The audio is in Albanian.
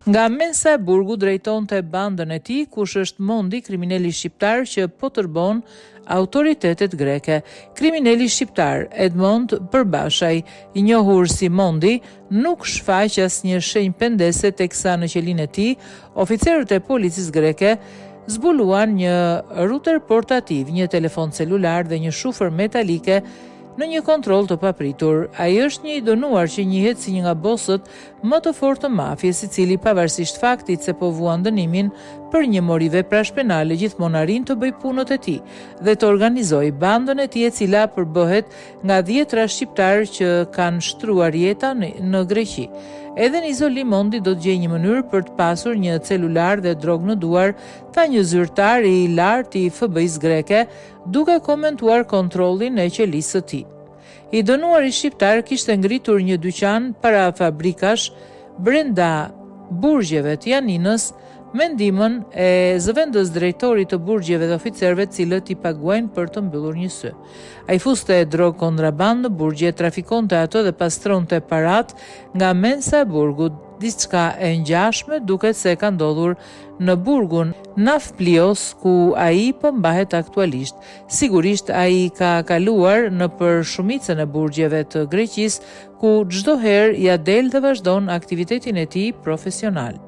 Nga Mensa e Burgu drejtonte bandën e tij, kush është Mondi, kriminali shqiptar që po tërbon autoritetet greke. Kriminali shqiptar Edmond Përbashaj, i njohur si Mondi, nuk shfaq asnjë shenjë pendese teksa në qelinë e tij oficerët e policisë greke zbuluan një ruter portativ, një telefon celular dhe një shufër metalike në një kontroll të papritur. Ai është një i dënuar që njihet si një nga bosët më të fortë të mafjes, i cili pavarësisht faktit se po vuan dënimin për një mori veprash penale, gjithmonë arrin të bëj punët e tij dhe të organizojë bandën e tij, e cila përbëhet nga 10 shqiptarë që kanë shtruar jeta në Greqi. Edhe në izolim Mondi do të gjejë një mënyrë për të pasur një celular dhe drogë në duar, tha një zyrtar i lartë i FBI-s greke, duke komentuar kontrollin e qelisë së tij. I dënuari shqiptar kishte ngritur një dyqan para fabrikash brenda burgjeve të Janinës me ndihmën e zëvendës drejtorit të burgjeve dhe oficerëve të cilët i paguajnë për të mbyllur një sy. Ai fuste drogë kontraband në burgje, trafikonte ato dhe pastronte parat nga Mensa e Burgut. Diçka e ngjashme duket se ka ndodhur në burgun Nafplios, ku ai po mbahet aktualisht. Sigurisht ai ka kaluar në për shumicën e burgjeve të Greqisë, ku çdo herë ja del dhe vazhdon aktivitetin e tij profesional.